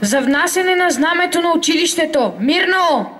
За внасяне на знамето на училището. Мирно!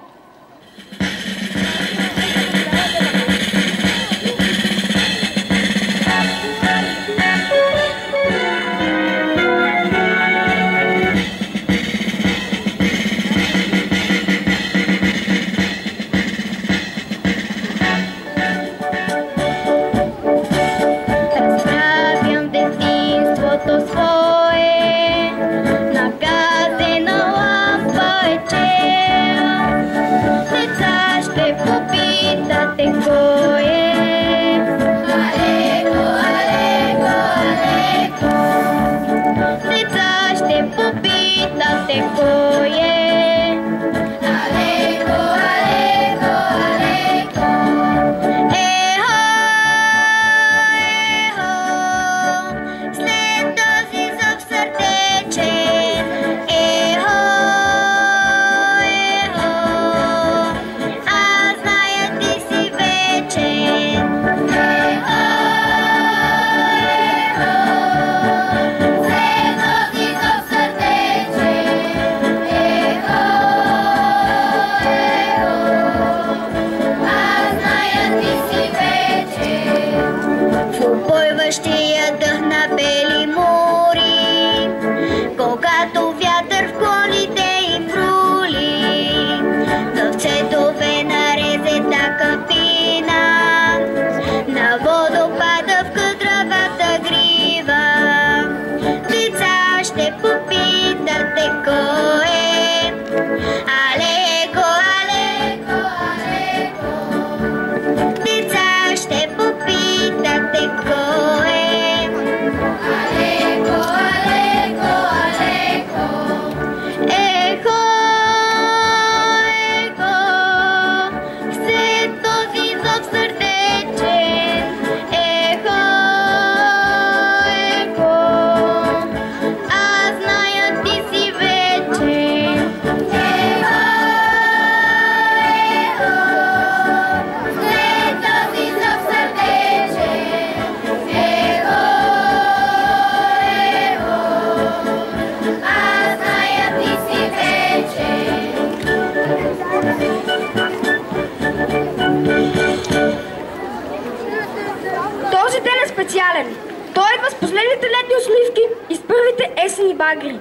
Той идва с последните летни усмивки и с първите есени багри.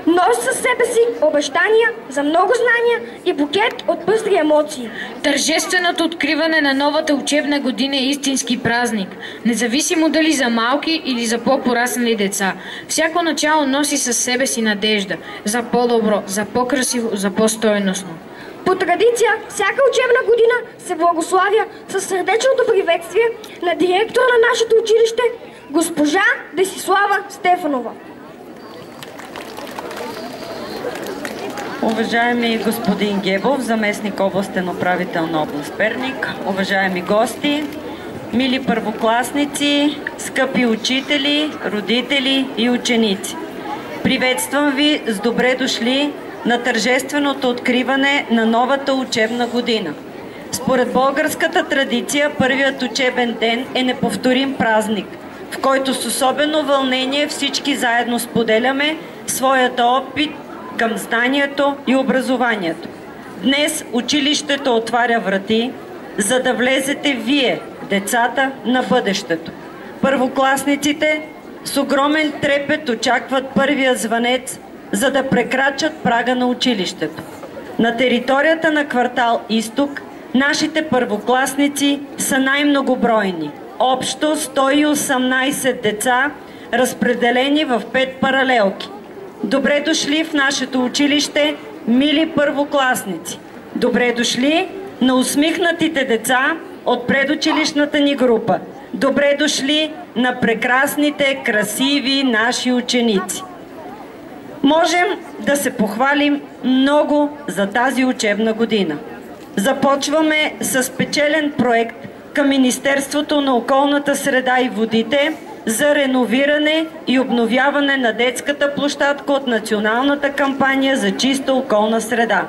Носи със себе си обещания за много знания и букет от пъстри емоции. Тържественото откриване на новата учебна година е истински празник, независимо дали за малки или за по-пораснали деца. Всяко начало носи със себе си надежда за по-добро, за по-красиво, за по-стойностно. По традиция, всяка учебна година се благославя със сърдечното приветствие на директора на нашето училище, госпожа Десислава Стефанова. Уважаеми господин Гебов, заместник областен управител на област Перник, уважаеми гости, мили първокласници, скъпи учители, родители и ученици. Приветствам ви с добре дошли на тържественото откриване на новата учебна година. Според българската традиция, първият учебен ден е неповторим празник, в който с особено вълнение всички заедно споделяме своят опит към знанието и образованието. Днес училището отваря врати, за да влезете вие, децата на бъдещето. Първокласниците с огромен трепет очакват първия звънец, за да прекрачат прага на училището. На територията на квартал Изток нашите първокласници са най-многобройни. Общо 118 деца, разпределени в 5 паралелки. Добре дошли в нашето училище, мили първокласници! Добре дошли на усмихнатите деца от предучилищната ни група. Добре дошли на прекрасните, красиви наши ученици! Можем да се похвалим много за тази учебна година. Започваме с печелен проект към Министерството на околната среда и водите за реновиране и обновяване на детската площадка от националната кампания за чиста околна среда.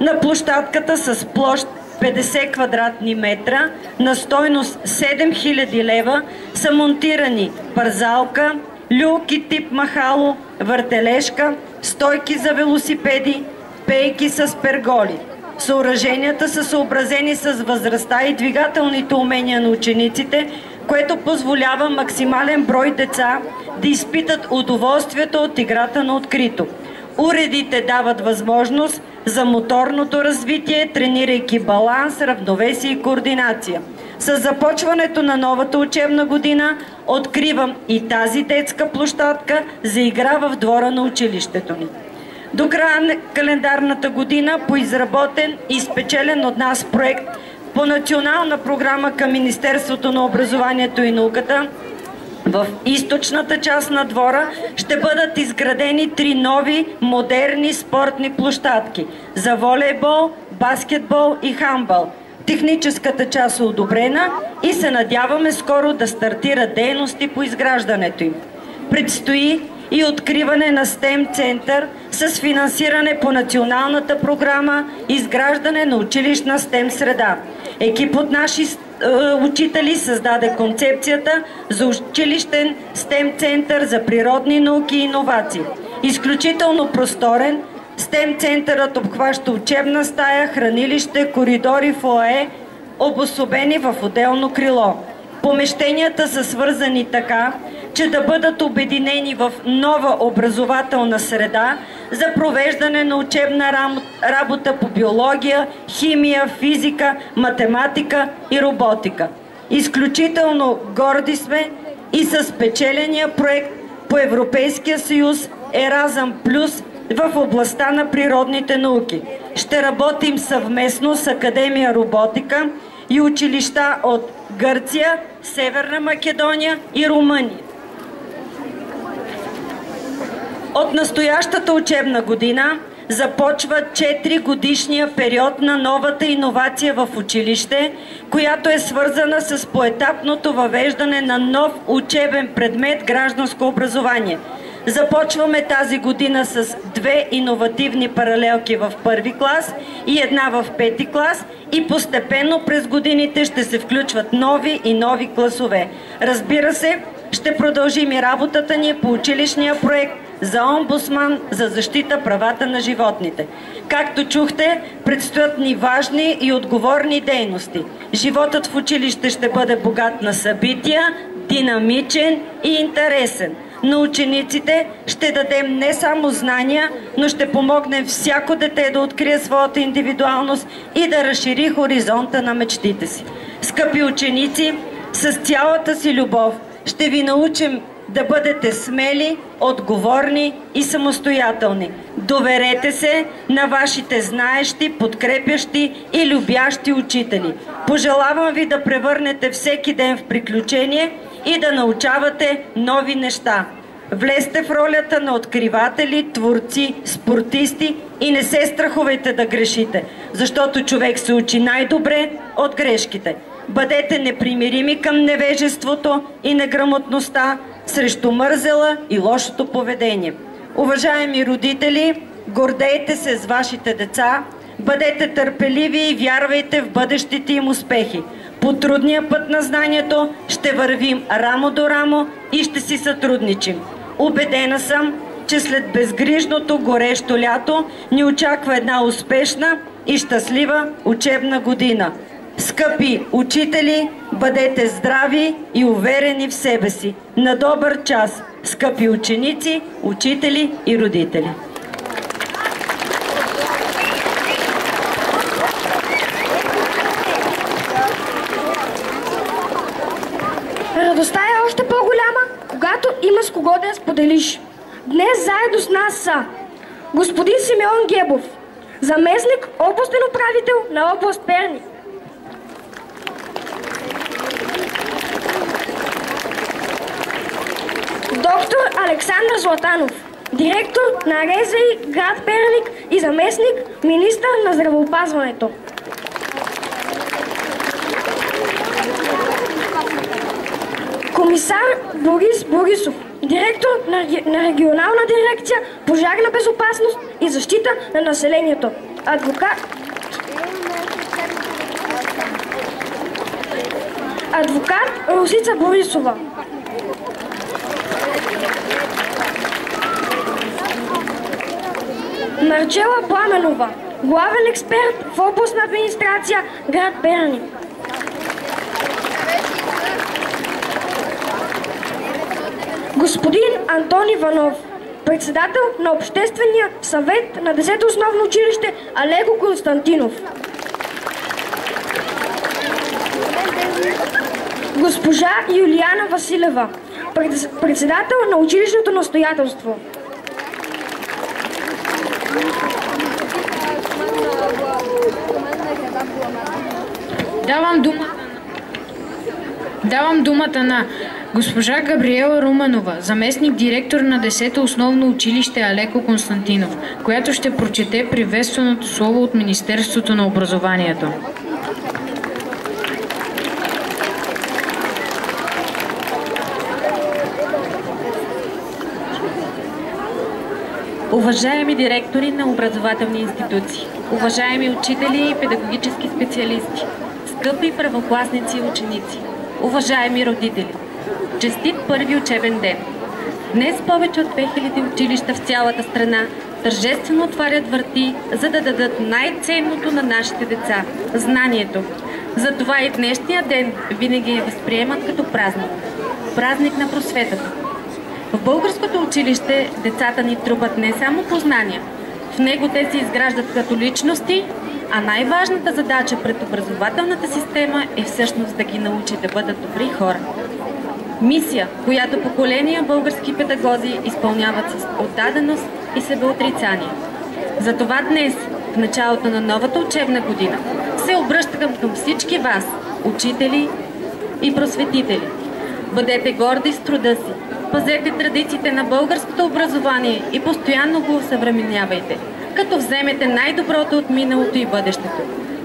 На площадката с площ 50 квадратни метра на стойност 7000 лева са монтирани парзалка, люлки тип махало, въртележка, стойки за велосипеди, пейки с перголи. Съоръженията са съобразени с възрастта и двигателните умения на учениците, което позволява максимален брой деца да изпитат удоволствието от играта на открито. Уредите дават възможност за моторното развитие, тренирайки баланс, равновесие и координация. С започването на новата учебна година откривам и тази детска площадка за игра в двора на училището ни. До края на календарната година по изработен и спечелен от нас проект по национална програма към Министерството на образованието и науката в източната част на двора ще бъдат изградени 3 нови модерни спортни площадки за волейбол, баскетбол и хандбал. Техническата част е одобрена и се надяваме скоро да стартира дейности по изграждането им. Предстои и откриване на STEM център с финансиране по националната програма изграждане на училищна STEM среда. Екип от наши учители създаде концепцията за училищен STEM център за природни науки и иновации. Изключително просторен, STEM центърът обхваща учебна стая, хранилище, коридори, фоае, обособени в отделно крило. Помещенията са свързани така, че да бъдат обединени в нова образователна среда за провеждане на учебна работа по биология, химия, физика, математика и роботика. Изключително горди сме и с спечеления проект по Европейския съюз Еразъм Плюс в областта на природните науки. Ще работим съвместно с Академия Роботика и училища от Гърция, Северна Македония и Румъния. От настоящата учебна година започва 4-годишния период на новата иновация в училище, която е свързана с поетапното въвеждане на нов учебен предмет гражданско образование. Започваме тази година с 2 иновативни паралелки в първи клас и една в 5-ти клас и постепенно през годините ще се включват нови и нови класове. Разбира се, ще продължим и работата ни по училищния проект за омбудсман за защита правата на животните. Както чухте, предстоят ни важни и отговорни дейности. Животът в училище ще бъде богат на събития, динамичен и интересен. На учениците ще дадем не само знания, но ще помогнем всяко дете да открие своята индивидуалност и да разшири хоризонта на мечтите си. Скъпи ученици, с цялата си любов ще ви научим да бъдете смели, отговорни и самостоятелни. Доверете се на вашите знаещи, подкрепящи и любящи учители. Пожелавам ви да превърнете всеки ден в приключение и да научавате нови неща. Влезте в ролята на откриватели, творци, спортисти и не се страхувайте да грешите, защото човек се учи най-добре от грешките. Бъдете непримирими към невежеството и неграмотността, срещу мързела и лошото поведение. Уважаеми родители, гордейте се с вашите деца, бъдете търпеливи и вярвайте в бъдещите им успехи. По трудния път на знанието ще вървим рамо до рамо и ще си сътрудничим. Убедена съм, че след безгрижното горещо лято ни очаква една успешна и щастлива учебна година. Скъпи учители, бъдете здрави и уверени в себе си. На добър час, скъпи ученици, учители и родители! Радостта е още по-голяма, когато има с кого да я споделиш. Днес заедно с нас са господин Симеон Гебов, заместник областен управител на област Перник. Доктор Александър Златанов, директор на РЗИ град Перник и заместник министър на здравеопазването. Комисар Борис Борисов, директор на регионална дирекция пожарна безопасност и защита на населението. Адвокат Росица Борисова. Марчела Пламенова, главен експерт в областна администрация, град Перник. Господин Антон Иванов, председател на Обществения съвет на 10-то основно училище Алеко Константинов. Госпожа Юлиана Василева, председател на училищното настоятелство. Давам думата на госпожа Габриела Руменова, заместник директор на 10-то основно училище Алеко Константинов, която ще прочете приветственото слово от Министерството на образованието. Уважаеми директори на образователни институции, уважаеми учители и педагогически специалисти, скъпи първокласници и ученици, уважаеми родители, честит първи учебен ден! Днес повече от 2000 училища в цялата страна тържествено отварят врати, за да дадат най-ценното на нашите деца – знанието. Затова и днешния ден винаги я възприемат като празник. Празник на просветата. В българското училище децата ни трупат не само познания. В него те се изграждат като личности, а най-важната задача пред образователната система е всъщност да ги научи да бъдат добри хора. Мисия, която поколения български педагози изпълняват с отдаденост и себеотрицание. Затова днес, в началото на новата учебна година, се обръщам към всички вас, учители и просветители. Бъдете горди с труда си, пазете традициите на българското образование и постоянно го усъвременявайте, като вземете най-доброто от миналото и бъдещето.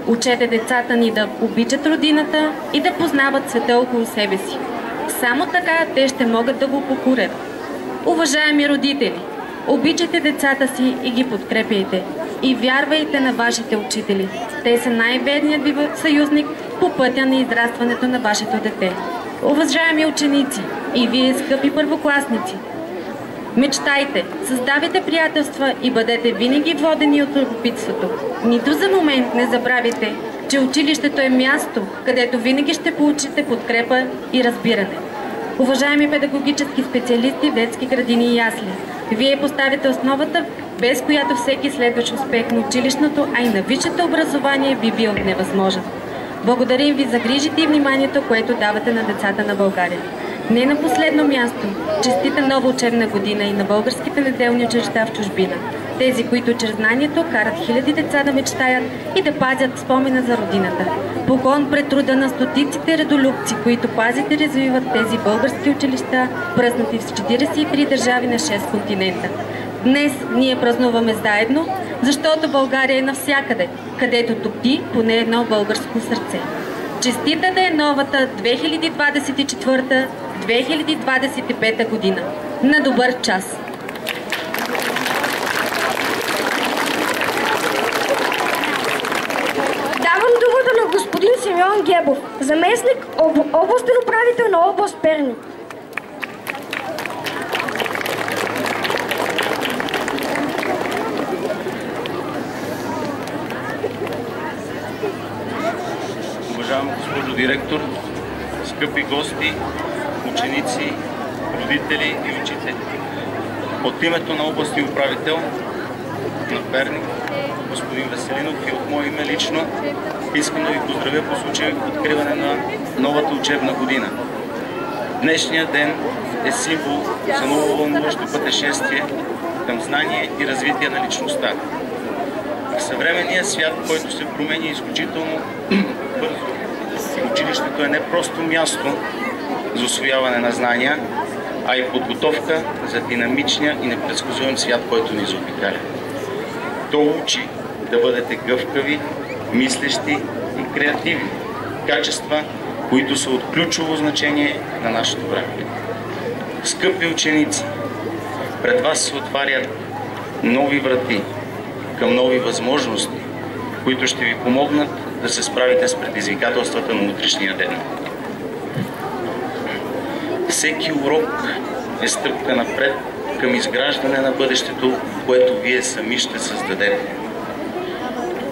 Учете децата ни да обичат родината и да познават света около себе си. Само така те ще могат да го покорят. Уважаеми родители, обичайте децата си и ги подкрепяйте. И вярвайте на вашите учители. Те са най-верният ви съюзник по пътя на израстването на вашето дете. Уважаеми ученици и вие, скъпи първокласници, мечтайте, създавайте приятелства и бъдете винаги водени от любопитството. Нито за момент не забравяйте, че училището е място, където винаги ще получите подкрепа и разбиране. Уважаеми педагогически специалисти в детски градини и ясли, вие поставите основата, без която всеки следващ успех на училищното, а и на висшето образование би бил невъзможен. Благодарим ви за грижите и вниманието, което давате на децата на България. Не на последно място, честита нова учебна година и на българските неделни училища в чужбина. Тези, които чрез знанието карат хиляди деца да мечтаят и да пазят спомена за родината. Поклон пред труда на стотиците родолюбци, които пазят и развиват тези български училища, пръснати в 43 държави на 6 континента. Днес ние празнуваме заедно, защото България е навсякъде, където топти поне едно българско сърце. Честита да е новата 2024-2025 година. На добър час! Давам думата на господин Симеон Гебов, заместник областен управител на област Перник. Уважаема госпожо директор, скъпи гости, ученици, родители и учители. От името на областния управител на Перник, господин Веселинов, и от мое име лично искам да ви поздравя по случай откриване на новата учебна година. Днешният ден е символ за ново вълнуващо пътешествие към знание и развитие на личността. В съвременния свят, който се променя изключително бързо, училището е не просто място за усвояване на знания, а и подготовка за динамичния и непредсказуем свят, който ни заобикаля. То учи да бъдете гъвкави, мислещи и креативни. Качества, които са от ключово значение на нашето време. Скъпи ученици, пред вас се отварят нови врати към нови възможности, които ще ви помогнат да се справите с предизвикателствата на утрешния ден. Всеки урок е стъпка напред към изграждане на бъдещето, което вие сами ще създадете.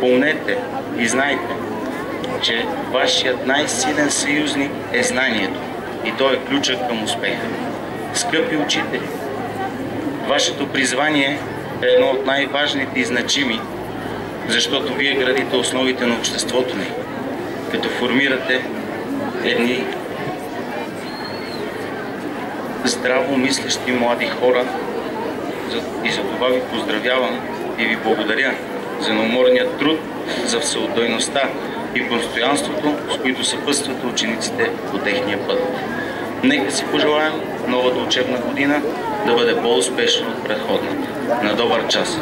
Помнете и знайте, че вашият най-силен съюзник е знанието и той е ключът към успеха. Скъпи учители, вашето призвание е едно от най-важните и значими, защото вие градите основите на обществото ни, като формирате едни здраво мислещи млади хора. И за това ви поздравявам и ви благодаря за неуморния труд, за всеотдайността и постоянството, с които съпътстват учениците по техния път. Нека си пожелаем новата учебна година да бъде по-успешна от предходната. На добър час!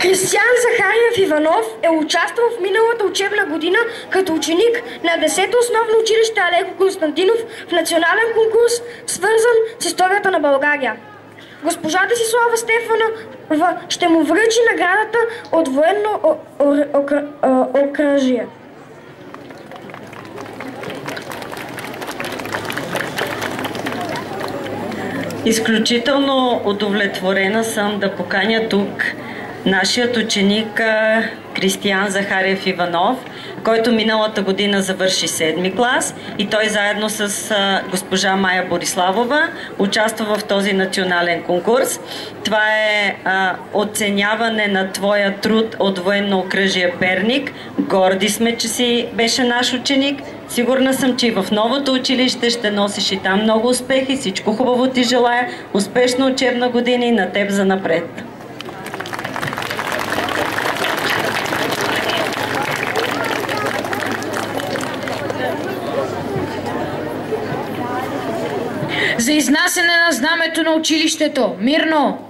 Християн Захариев Иванов е участвал в миналата учебна година като ученик на 10-то основно училище Алеко Константинов в национален конкурс, свързан с историята на България. Госпожа Десислава Стефанова ще му връчи наградата от военно окръжие. Изключително удовлетворена съм да поканя тук нашият ученик Християн Захариев Иванов, който миналата година завърши 7-ми клас и той заедно с госпожа Майя Бориславова участва в този национален конкурс. Това е оценяване на твоя труд от военно окръжие Перник. Горди сме, че си беше наш ученик. Сигурна съм, че и в новото училище ще носиш и там много успехи. Всичко хубаво ти желая. Успешна учебна година и на теб за напред. За изнасяне на знамето на училището. Мирно!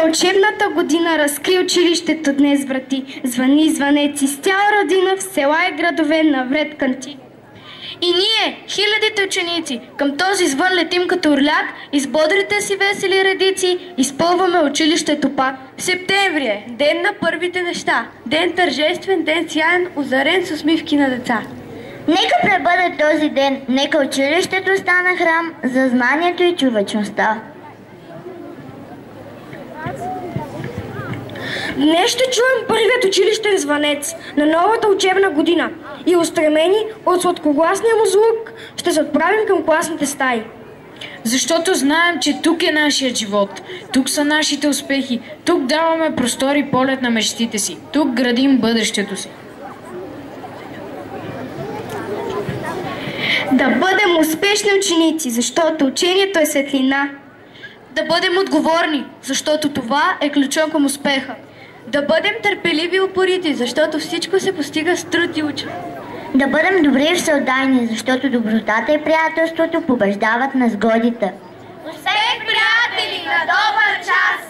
Учебната година разкри училището днес врати, звъни звънеци с цяла родина в села и градове навред канти. И ние, хилядите ученици, към този звън летим като орляк и с бодрите си весели редици изпълваме училището пак. Септември е ден на първите неща, ден тържествен, ден сияен, озарен с усмивки на деца. Нека пребъде този ден, нека училището стане храм за знанието и човечността. Днес ще чуем първият училищен звънец на новата учебна година и устремени от сладкогласния му звук ще се отправим към класните стаи. Защото знаем, че тук е нашият живот, тук са нашите успехи, тук даваме простор и полет на мечтите си, тук градим бъдещето си. Да бъдем успешни ученици, защото учението е светлина. Да бъдем отговорни, защото това е ключът към успеха. Да бъдем търпеливи и упорити, защото всичко се постига с труд и учене. Да бъдем добри и всеотдайни, защото добротата и приятелството побеждават незгодите. Успех, приятели, на добър час!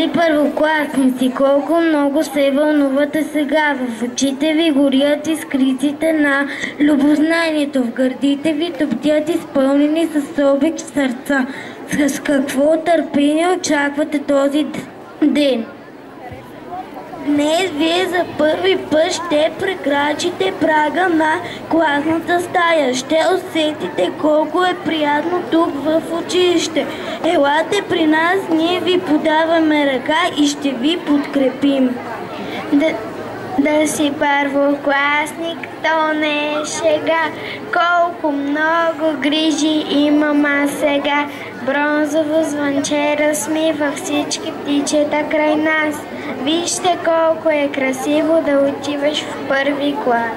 Мили първокласници, колко много се вълнувате сега. В очите ви горят искриците на любознанието. В гърдите ви топтят изпълнени с обич сърца. С какво търпение очаквате този ден? Днес вие за първи път ще прекрачите прага на класната стая. Ще усетите колко е приятно тук в училище. Елате при нас, ние ви подаваме ръка и ще ви подкрепим. Да си първокласник, то не е шега. Колко много грижи имам аз сега. Бронзово звънче разсмива всички птичета край нас. Вижте колко е красиво да отиваш в първи клас.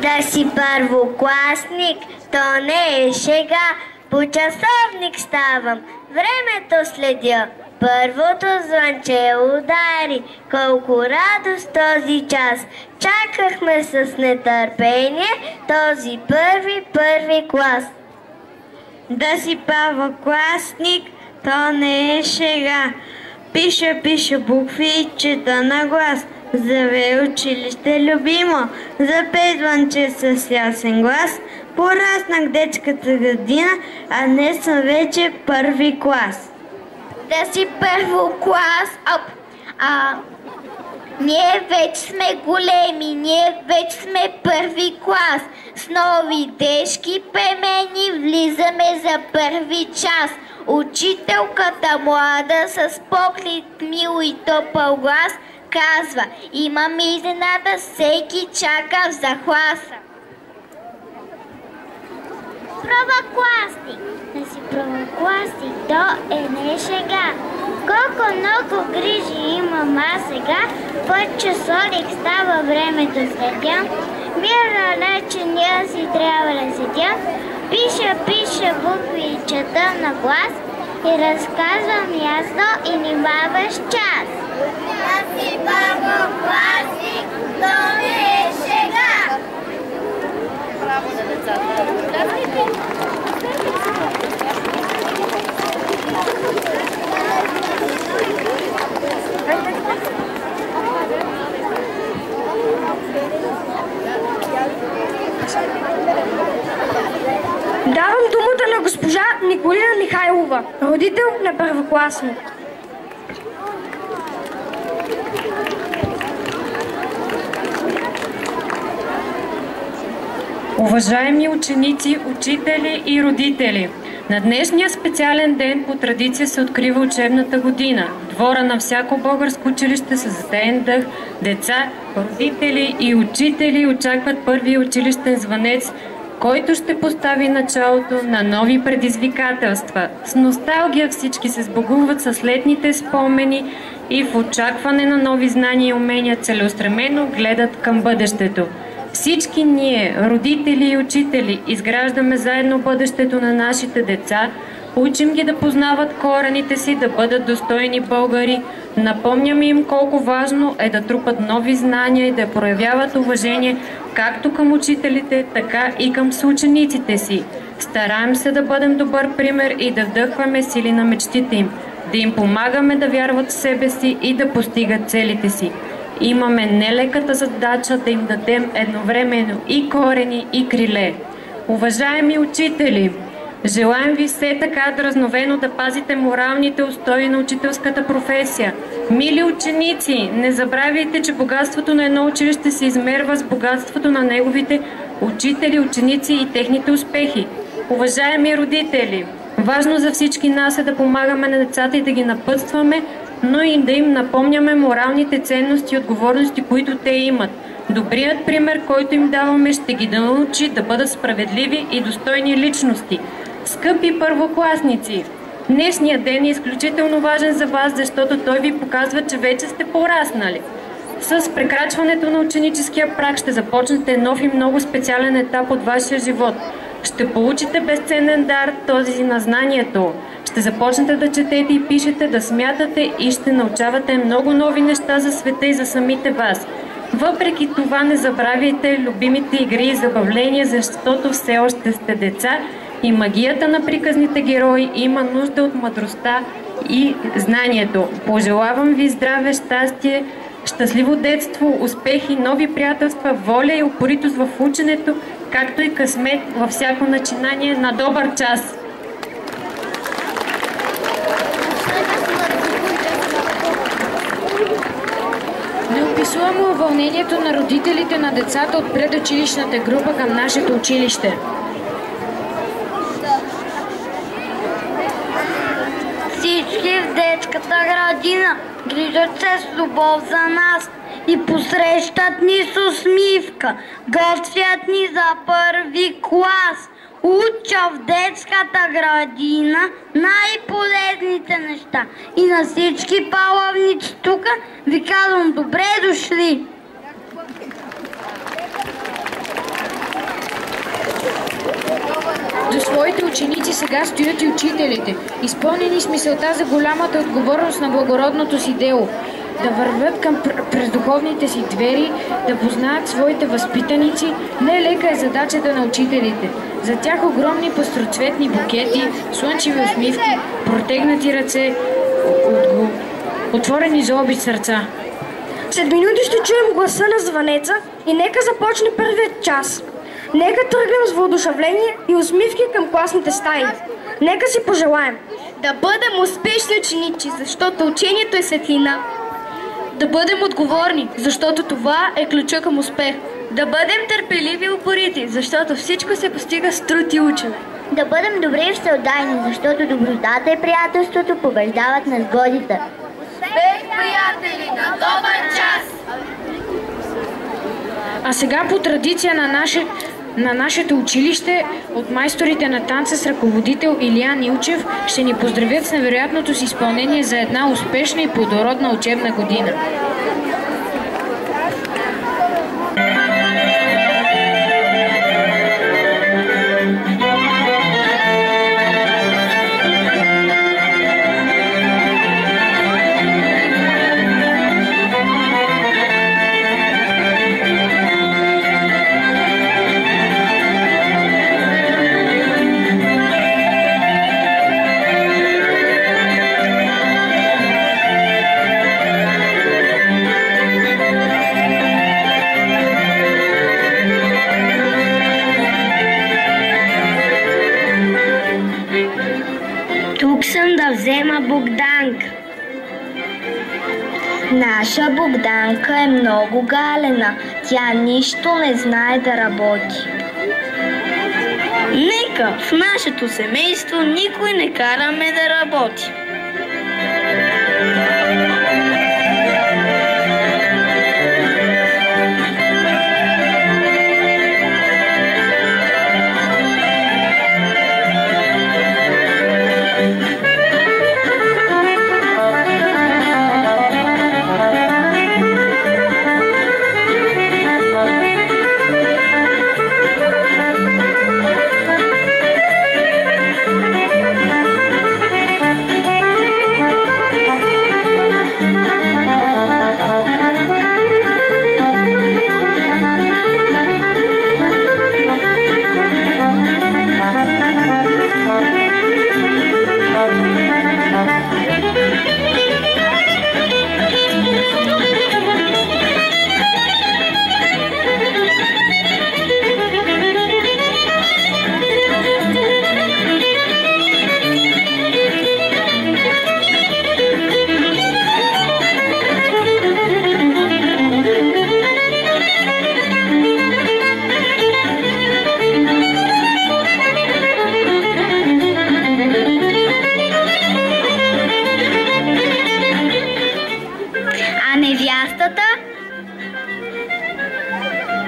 Да си първокласник, то не е шега. По часовник ставам, времето следя. Първото звънче удари, колко радост този час. Чакахме с нетърпение този първи клас. Да си първокласник, то не е шега. Пиша букви и чета на глас. Заве училище любимо, запей звънче с ясен глас. Пораснах детската градина, а днес съм вече първи клас. Да си първоклас, ние вече сме големи, ние вече сме първи клас. С нови тежки премени влизаме за първи час. Учителката млада с поглед мил и топъл глас казва: имам изненада, всеки чака за класа. Първокласник, да си първокласник, то е не шега. Колко много грижи имам аз сега, път часовник става времето следя. Вярно не, че ние си трябва да седя. Пиша букви и чета на глас и разказвам ясно и внимаваш час. Да си първокласник, то не е шега. Браво на децата. Давам думата на госпожа Николина Михайлова, родител на първокласник. Уважаеми ученици, учители и родители! На днешния специален ден по традиция се открива учебната година. В двора на всяко българско училище с затаен дъх деца, родители и учители очакват първия училищен звънец, който ще постави началото на нови предизвикателства. С носталгия всички се сбогуват с летните спомени и в очакване на нови знания и умения целеустремено гледат към бъдещето. Всички ние, родители и учители, изграждаме заедно бъдещето на нашите деца, учим ги да познават корените си, да бъдат достойни българи, напомняме им колко важно е да трупат нови знания и да проявяват уважение както към учителите, така и към съучениците си. Стараем се да бъдем добър пример и да вдъхваме сили на мечтите им, да им помагаме да вярват в себе си и да постигат целите си. Имаме нелеката задача да им дадем едновременно и корени, и криле. Уважаеми учители, желаем ви все така дразновено да пазите моралните устои на учителската професия. Мили ученици, не забравяйте, че богатството на едно училище се измерва с богатството на неговите учители, ученици и техните успехи. Уважаеми родители, важно за всички нас е да помагаме на децата и да ги напътстваме, но и да им напомняме моралните ценности и отговорности, които те имат. Добрият пример, който им даваме, ще ги научи да бъдат справедливи и достойни личности. Скъпи първокласници, днешният ден е изключително важен за вас, защото той ви показва, че вече сте пораснали. С прекрачването на ученическия праг ще започнете нов и много специален етап от вашия живот. Ще получите безценен дар, този на знанието. Ще започнете да четете и пишете, да смятате и ще научавате много нови неща за света и за самите вас. Въпреки това не забравяйте любимите игри и забавления, защото все още сте деца и магията на приказните герои има нужда от мъдростта и знанието. Пожелавам ви здраве, щастие, щастливо детство, успехи, нови приятелства, воля и упоритост в ученето, както и късмет във всяко начинание. На добър час! Неописуемо е вълнението на родителите на децата от предучилищната група към нашето училище. Всички в детската градина грижат се с любов за нас и посрещат ни с усмивка, готвят ни за първи клас. Уча в детската градина най-полезните неща. И на всички палавници тук ви казвам добре дошли! До своите ученици сега стоят и учителите, изпълнени с мисълта за голямата отговорност на благородното си дело. Да вървят през духовните си двери, да познаят своите възпитаници, не лека е задачата на учителите. За тях огромни пастроцветни букети, слънчеви усмивки, протегнати ръце, отворени за обич сърца. След минути ще чуем гласа на звънеца и нека започне първият час. Нека тръгнем с въодушевление и усмивки към класните стаи. Нека си пожелаем да бъдем успешни ученици, защото учението е светлина. Да бъдем отговорни, защото това е ключа към успех. Да бъдем търпеливи и упорити, защото всичко се постига с труд и учене. Да бъдем добри и всеотдайни, защото добротата и приятелството побеждават незгодите. Успех, приятели, на добър час! А сега по традиция на нашето училище от майсторите на танца с ръководител Илиян Илчев ще ни поздравят с невероятното си изпълнение за една успешна и плодородна учебна година. Тук съм да взема Богданка. Наша Богданка е много галена. Тя нищо не знае да работи. Нека в нашето семейство никой не караме да работи.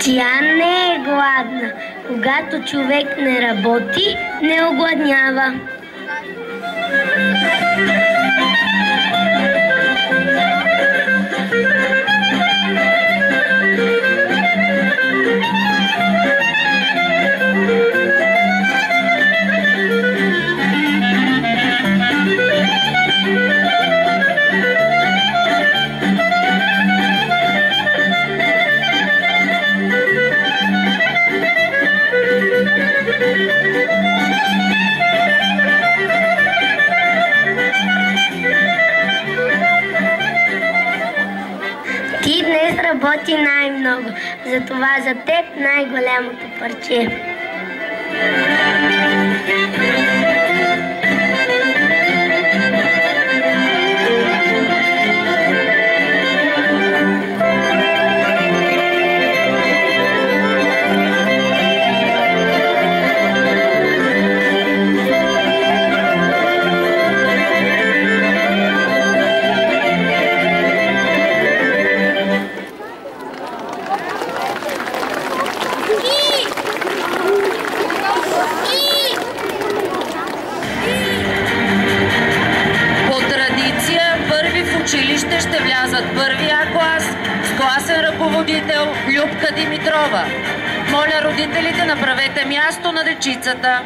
Тя не е гладна. Когато човек не работи, не огладнява. Ти днес работи най-много, затова за теб най-голямото парче. Училище ще влязат първи А клас с класен ръководител Любка Димитрова. Моля родителите, направете място на дечицата.